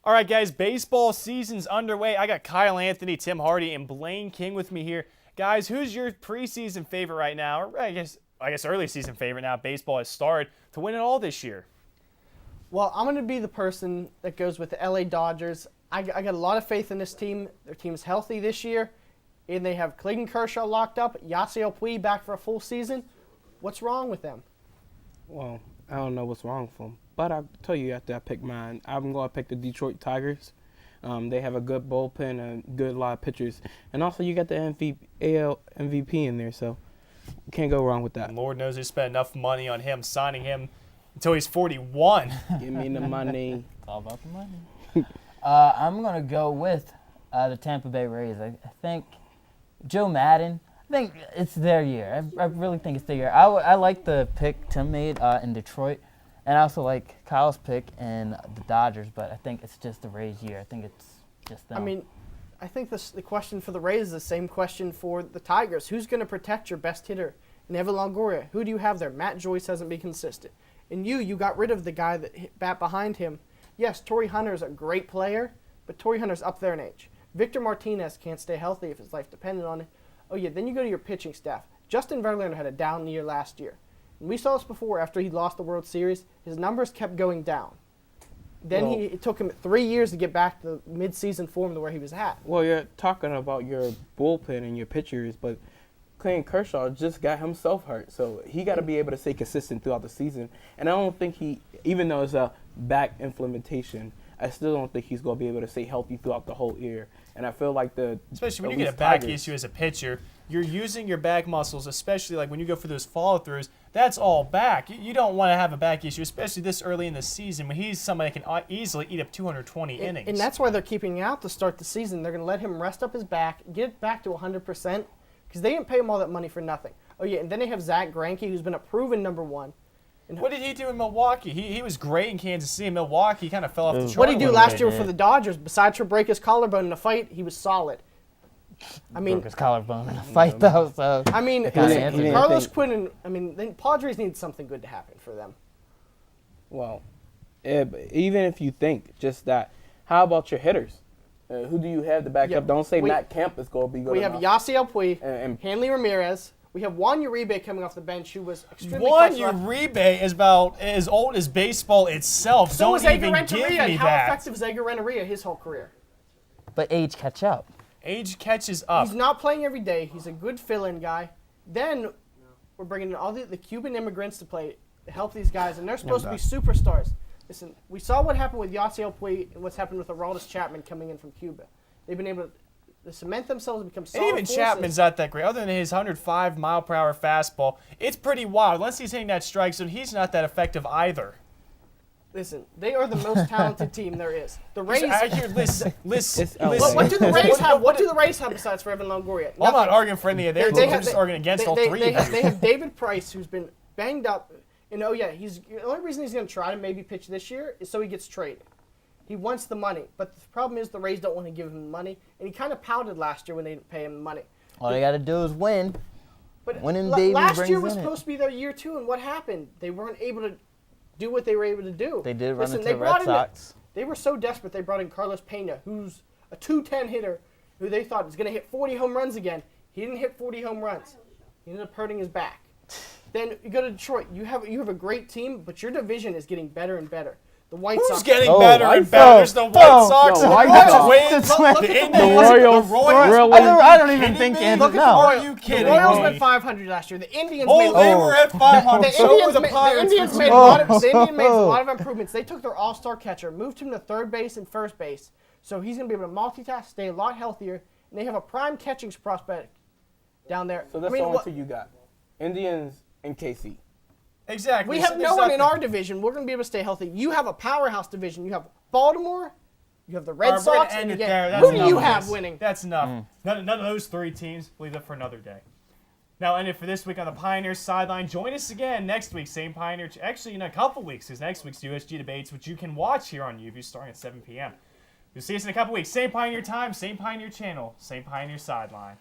All right, guys, baseball season's underway. I got Kyle Anthony, Tim Hardy, and Blaine King with me here. Guys, who's your preseason favorite right now? Or I guess early season favorite now. Baseball has started to win it all this year. Well, I'm going to be the person that goes with the LA Dodgers. I got a lot of faith in this team. Their team's healthy this year, and they have Clayton Kershaw locked up, Yasiel Puig back for a full season. What's wrong with them? Well, I don't know what's wrong with them, but I'll tell you after I pick mine. I'm going to pick the Detroit Tigers. They have a good bullpen and good lot of pitchers. And also you got the AL MVP in there, so you can't go wrong with that. And Lord knows they spent enough money on him, signing him until he's 41. Give me the money. It's all about the money. I'm going to go with the Tampa Bay Rays. I think Joe Madden, I think it's their year. I really think it's their year. I like the pick Tim made in Detroit, and I also like Kyle's pick in the Dodgers, but I think it's just the Rays' year. I think it's just them. I mean, I think the question for the Rays is the same question for the Tigers. Who's going to protect your best hitter in Evan Longoria? Who do you have there? Matt Joyce hasn't been consistent. And you got rid of the guy that hit bat behind him. Yes, Torrey Hunter is a great player, but Torrey Hunter's up there in age. Victor Martinez can't stay healthy if his life depended on it. Oh, yeah, then you go to your pitching staff. Justin Verlander had a down year last year. And we saw this before after he lost the World Series. His numbers kept going down. Then it took him 3 years to get back to mid-season form to where he was at. Well, you're talking about your bullpen and your pitchers, but Clayton Kershaw just got himself hurt, so he got to be able to stay consistent throughout the season. And I don't think even though it's a back inflammation, I still don't think he's going to be able to stay healthy throughout the whole year. And I feel like especially when you get a back issue as a pitcher, you're using your back muscles, especially like when you go for those follow-throughs. That's all back. You don't want to have a back issue, especially this early in the season when he's somebody that can easily eat up 220 innings. And that's why they're keeping him out to start the season. They're going to let him rest up his back, get it back to 100%, because they didn't pay him all that money for nothing. Oh, yeah, and then they have Zach Greinke, who's been a proven number one. What did he do in Milwaukee? He was great in Kansas City. In Milwaukee, he kind of fell off the chart. What did he do last year for the Dodgers? Besides for break his collarbone in a fight, he was solid. I mean, broke his collarbone in a fight, though. So I mean, Carlos Quinn then Padres need something good to happen for them. Well, even if you think just that, how about your hitters? Who do you have to back up? Don't say Matt Kemp is going to be good. We have Yasiel Puig and Hanley Ramirez. We have Juan Uribe coming off the bench, who was extremely Juan Uribe is about as old as baseball itself. So was Edgar Renteria. How effective is Edgar Renteria his whole career? But age catch up. Age catches up. He's not playing every day. He's a good fill-in guy. Then we're bringing in all the Cuban immigrants to play to help these guys, and they're supposed to be superstars. Listen, we saw what happened with Yasiel Puig and what's happened with Aroldis Chapman coming in from Cuba. They've been able to cement themselves and become solid And even forces. Chapman's not that great. Other than his 105-mile-per-hour fastball, it's pretty wild. Unless he's hitting that strike zone, he's not that effective either. Listen, they are the most talented team there is. The Rays. Listen. What do the Rays have? What do the Rays have besides for Evan Longoria? Well, I'm not arguing for any of their teams. I'm just arguing against all three of them. They have David Price, who's been banged up. And the only reason he's going to try to maybe pitch this year is so he gets traded. He wants the money, but the problem is the Rays don't want to give him the money, and he kind of pouted last year when they didn't pay him the money. All they got to do is win. But winning baby last year was brings in supposed to be their year too, and what happened? They weren't able to do what they were able to do. They did run into the Red Sox. They were so desperate they brought in Carlos Pena, who's a 210 hitter, who they thought was going to hit 40 home runs again. He didn't hit 40 home runs. He ended up hurting his back. Then you go to Detroit. You have a great team, but your division is getting better and better. The White Sox. Who's getting better and better? There's the White Sox. The Royals. I don't even think Indians. Are you kidding? The Royals went 500 last year. The Indians made. They were at 500. The Indians made a lot of improvements. They took their all-star catcher, moved him to third base and first base, so he's going to be able to multitask, stay a lot healthier, and they have a prime catching prospect down there. So that's the only two you got: Indians and KC. Exactly. We have no one in our division. We're going to be able to stay healthy. You have a powerhouse division. You have Baltimore. You have the Red Sox. And who do you have winning? That's enough. None of those three teams. Leave that for another day. Now, end it for this week on the Pioneer Sideline. Join us again next week. Same Pioneer. Actually, in a couple weeks, because next week's USG debates, which you can watch here on UView starting at 7 p.m. You'll see us in a couple weeks. Same Pioneer time, same Pioneer channel, same Pioneer Sideline.